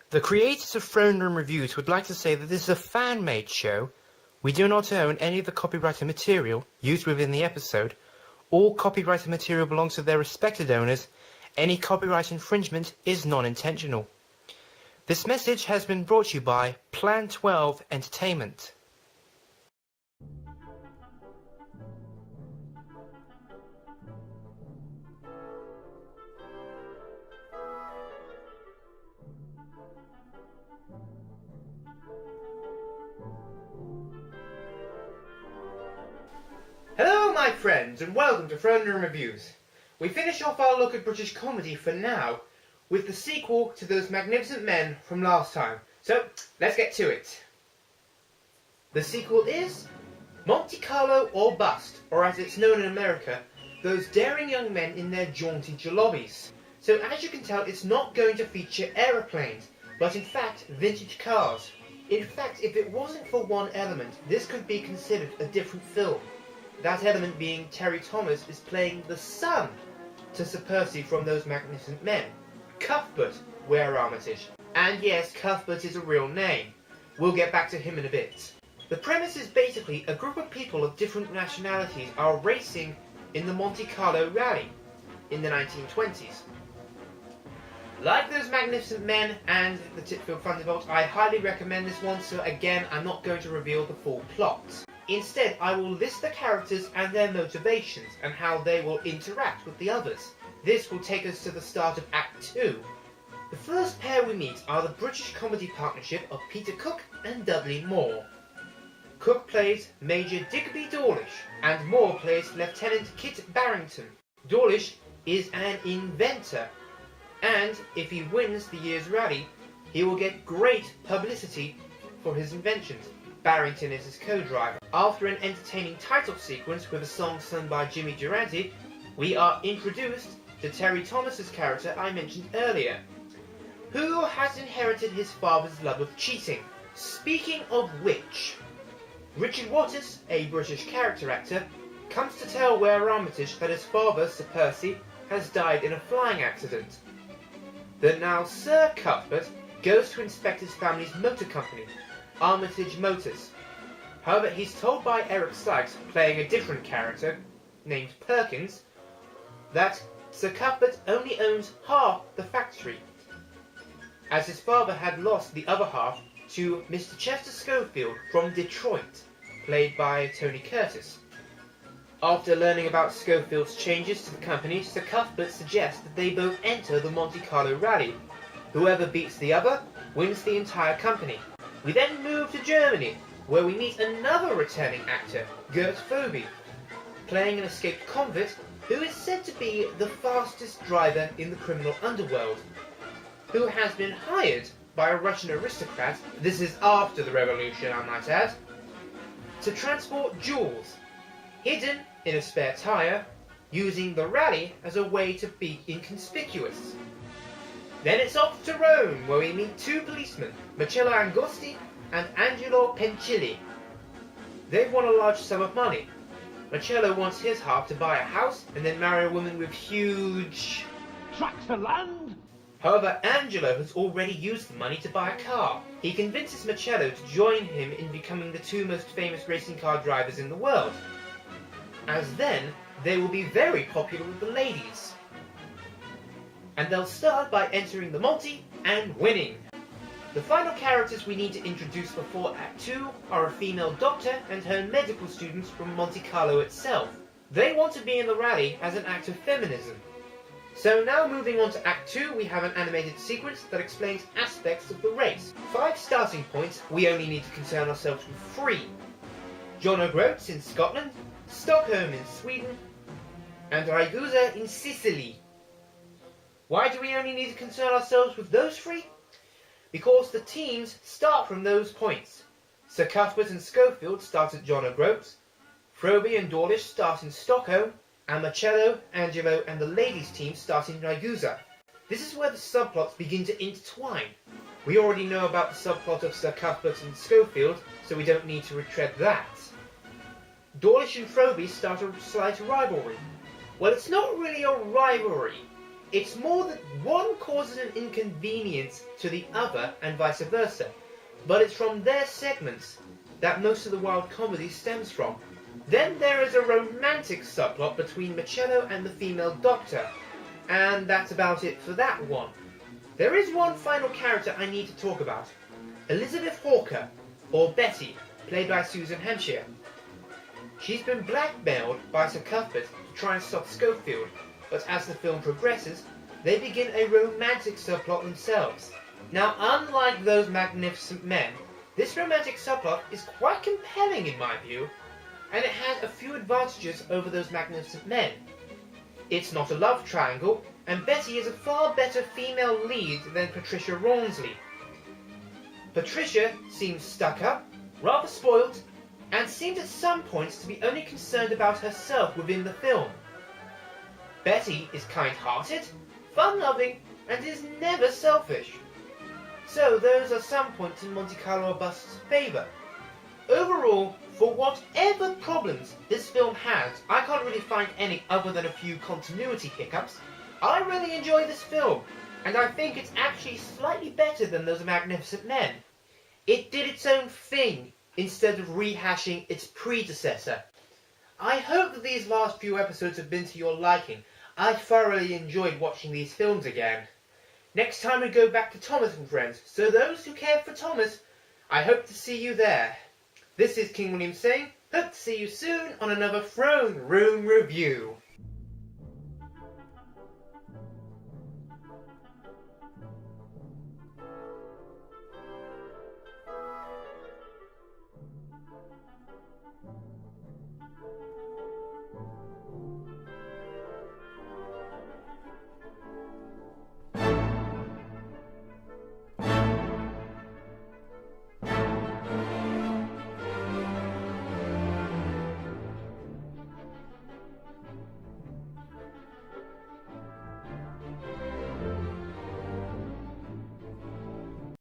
The creators of Throne Room Reviews would like to say that this is a fan-made show. We do not own any of the copyrighted material used within the episode. All copyrighted material belongs to their respected owners. Any copyright infringement is non-intentional. This message has been brought to you by Plan 12 Entertainment. Hello my friends and welcome to Throne Room Reviews. We finish off our look at British comedy for now with the sequel to Those Magnificent Men from last time. So let's get to it. The sequel is Monte Carlo or Bust, or as it's known in America, Those Daring Young Men in Their Jaunty Jalobies. So as you can tell, it's not going to feature aeroplanes, but in fact vintage cars. In fact, if it wasn't for one element, this could be considered a different film. That element being Terry Thomas is playing the son to Sir Percy from Those Magnificent Men, Cuthbert Ware Armitage. And yes, Cuthbert is a real name. We'll get back to him in a bit. The premise is basically a group of people of different nationalities are racing in the Monte Carlo Rally in the 1920s. Like Those Magnificent Men and the Titfield Thunderbolt, I highly recommend this one, so again, I'm not going to reveal the full plot. Instead, I will list the characters and their motivations and how they will interact with the others. This will take us to the start of Act 2. The first pair we meet are the British comedy partnership of Peter Cook and Dudley Moore. Cook plays Major Digby Dawlish and Moore plays Lieutenant Kit Barrington. Dawlish is an inventor, and if he wins the year's rally, he will get great publicity for his inventions. Barrington is his co-driver. After an entertaining title sequence with a song sung by Jimmy Durante, we are introduced to Terry Thomas's character I mentioned earlier, who has inherited his father's love of cheating. Speaking of which, Richard Waters, a British character actor, comes to tell Ware Armitage that his father, Sir Percy, has died in a flying accident. The now Sir Cuthbert goes to inspect his family's motor company, Armitage Motors. However, he's told by Eric Sykes, playing a different character named Perkins, that Sir Cuthbert only owns half the factory, as his father had lost the other half to Mr. Chester Schofield from Detroit, played by Tony Curtis. After learning about Schofield's changes to the company, Sir Cuthbert suggests that they both enter the Monte Carlo Rally. Whoever beats the other wins the entire company. We then move to Germany, where we meet another returning actor, Gert Phoebe, playing an escaped convict who is said to be the fastest driver in the criminal underworld, who has been hired by a Russian aristocrat, this is after the revolution I might add, to transport jewels, hidden in a spare tyre, using the rally as a way to be inconspicuous. Then it's off to Rome, where we meet two policemen, Marcello Angosti and Angelo Pencilli. They've won a large sum of money. Marcello wants his half to buy a house and then marry a woman with huge tracts of land. However, Angelo has already used the money to buy a car. He convinces Marcello to join him in becoming the two most famous racing car drivers in the world, as then they will be very popular with the ladies. And they'll start by entering the Monte and winning. The final characters we need to introduce before Act 2 are a female doctor and her medical students from Monte Carlo itself. They want to be in the rally as an act of feminism. So now moving on to Act 2, we have an animated sequence that explains aspects of the race. 5 starting points, we only need to concern ourselves with 3. John O'Groats in Scotland, Stockholm in Sweden, and Ragusa in Sicily. Why do we only need to concern ourselves with those 3? Because the teams start from those points. Sir Cuthbert and Schofield start at John O'Groats, Frobe and Dawlish start in Stockholm, and Marcello, Angelo and the ladies' team start in Ragusa. This is where the subplots begin to intertwine. We already know about the subplot of Sir Cuthbert and Schofield, so we don't need to retread that. Dawlish and Frobe start a slight rivalry. Well, it's not really a rivalry. It's more that one causes an inconvenience to the other and vice versa, but it's from their segments that most of the wild comedy stems from. Then there is a romantic subplot between Marcello and the female doctor, and that's about it for that one. There is one final character I need to talk about. Elizabeth Hawker, or Betty, played by Susan Hampshire. She's been blackmailed by Sir Cuthbert to try and stop Schofield, but as the film progresses, they begin a romantic subplot themselves. Now, unlike those magnificent men, this romantic subplot is quite compelling in my view, and it has a few advantages over those magnificent men. It's not a love triangle, and Betty is a far better female lead than Patricia Rawnsley. Patricia seems stuck up, rather spoilt, and seems at some points to be only concerned about herself within the film. Betty is kind-hearted, fun-loving, and is never selfish. So those are some points in Monte Carlo Bust's favour. Overall, for whatever problems this film has, I can't really find any other than a few continuity hiccups. I really enjoy this film, and I think it's actually slightly better than those Magnificent Men. It did its own thing, instead of rehashing its predecessor. I hope that these last few episodes have been to your liking. I thoroughly enjoyed watching these films again. Next time we go back to Thomas and Friends, so those who care for Thomas, I hope to see you there. This is King William saying, hope to see you soon on another Throne Room Review.